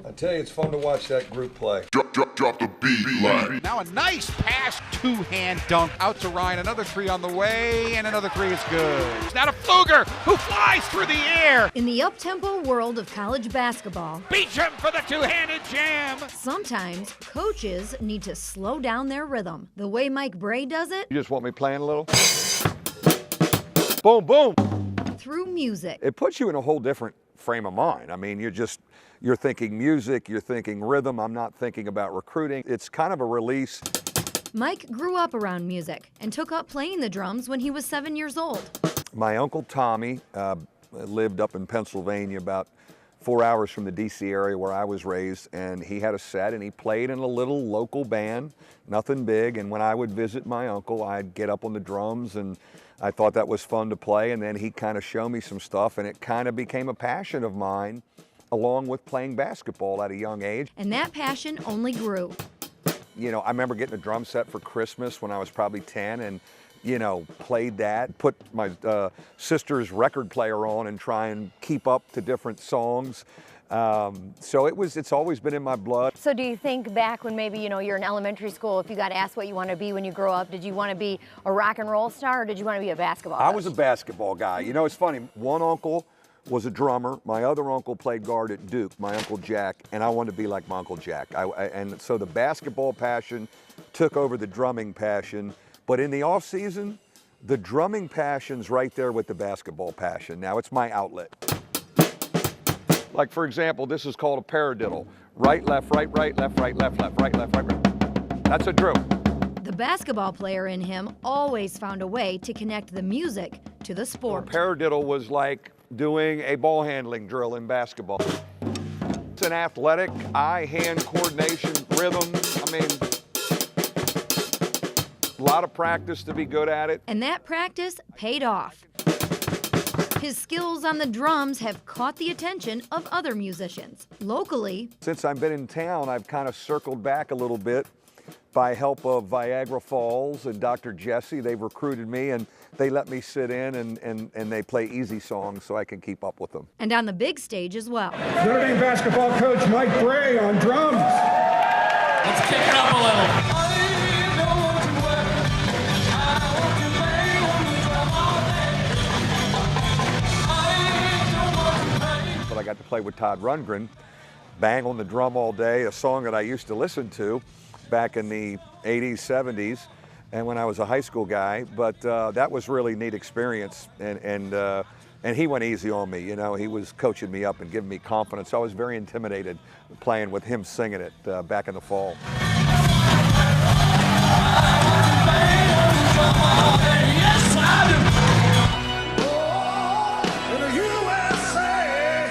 I tell you, it's fun to watch that group play. Drop the beat line. Now a nice pass, two-hand dunk out to Ryan. Another three on the way, and another three is good. Now to Pfluger, who flies through the air. In the up-tempo world of college basketball, Beecham for the two-handed jam. sometimes coaches need to slow down their rhythm. The way Mike Brey does it, You just want me playing a little? Boom, boom. through music. It puts you in a whole different frame of mind. I mean, you're thinking music, you're thinking rhythm. I'm not thinking about recruiting. It's kind of a release. Mike grew up around music and took up playing the drums when he was 7 years old. My Uncle Tommy lived up in Pennsylvania, about 4 hours from the DC area where I was raised, and he had a set and he played in a little local band, nothing big. And when I would visit my uncle, I'd get up on the drums, and I thought that was fun to play. And then he'd kind of show me some stuff, and it kind of became a passion of mine, along with playing basketball at a young age. And that passion only grew. You know, I remember getting a drum set for Christmas when I was probably 10, and played that, put my sister's record player on and try and keep up to different songs. So it's always been in my blood. So do you think back when maybe, you're in elementary school, if you got asked what you want to be when you grow up, did you want to be a rock and roll star or did you want to be a basketball coach? I was a basketball guy. You know, it's funny, one uncle was a drummer. My other uncle played guard at Duke, my Uncle Jack, and I wanted to be like my Uncle Jack. And so the basketball passion took over the drumming passion. But in the off season, the drumming passion's right there with the basketball passion. Now it's my outlet. Like, for example, this is called a paradiddle. Right, left, right, left, right, left, right, left, right. That's a drill. The basketball player in him always found a way to connect the music to the A sport. paradiddle was like doing a ball handling drill in basketball. It's an athletic, eye-hand coordination, rhythm. I mean, a lot of practice to be good at it. And that practice paid off. His skills on the drums have caught the attention of other musicians. Locally, Since I've been in town, I've kind of circled back a little bit by help of Viagra Falls and Dr. Jesse. They've recruited me and they let me sit in and they play easy songs so I can keep up with them. and on the big stage as well. Notre Dame basketball coach Mike Brey on drums. Let's kick it up a little. But I got to play with Todd Rundgren, bang on the drum all day, a song that I used to listen to back in the 80s, 70s, and when I was a high school guy. But that was really a neat experience, and he went easy on me. You know, he was coaching me up and giving me confidence. I was very intimidated playing with him singing it back in the fall.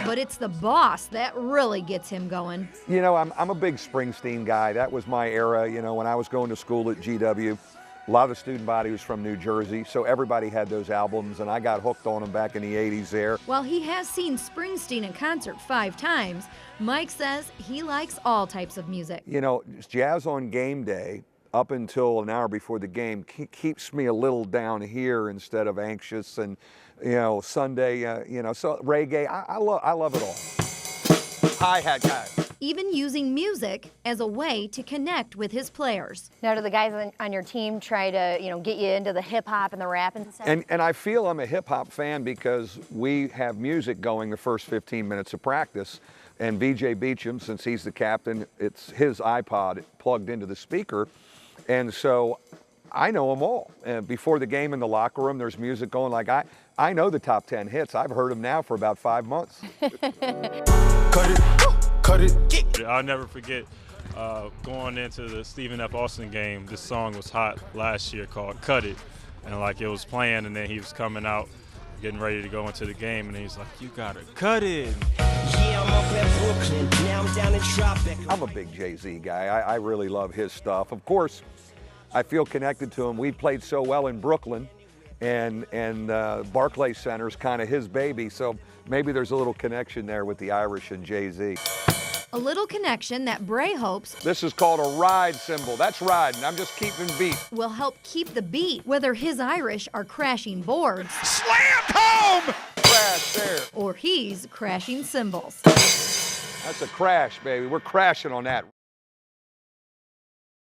But it's the boss that really gets him going. You know, I'm a big Springsteen guy. That was my era. You know, when I was going to school at GW, a lot of the student body was from New Jersey, so everybody had those albums, and I got hooked on them back in the 80s there. While he has seen Springsteen in concert 5 times, Mike says he likes all types of music. You know, jazz on game day, up until an hour before the game, keeps me a little down here instead of anxious. And, Sunday, so reggae, I love it all. Hi-hat guy. Even using music as a way to connect with his players. Now, do the guys on your team try to, get you into the hip hop and the rap and stuff? And I feel I'm a hip hop fan because we have music going the first 15 minutes of practice. And VJ Beecham, since he's the captain, it's his iPod plugged into the speaker. And so I know them all. And before the game in the locker room, there's music going. Like, I know the top 10 hits. I've heard them now for about 5 months. Cut it. I'll never forget going into the Stephen F. Austin game. This song was hot last year called Cut It. And it was playing, and then he was coming out, getting ready to go into the game, and he's like, you gotta cut it. Yeah, I'm up at Brooklyn, now I'm down in Tropic. I'm a big Jay-Z guy. I really love his stuff. Of course, I feel connected to him. We played so well in Brooklyn, and Barclays Center's kind of his baby, so maybe there's a little connection there with the Irish and Jay-Z. A little connection that Brey hopes This is called a ride cymbal. That's riding. I'm just keeping beat. will help keep the beat, whether his Irish are crashing boards Slammed home! Crash there. or he's crashing cymbals. That's a crash, baby. We're crashing on that.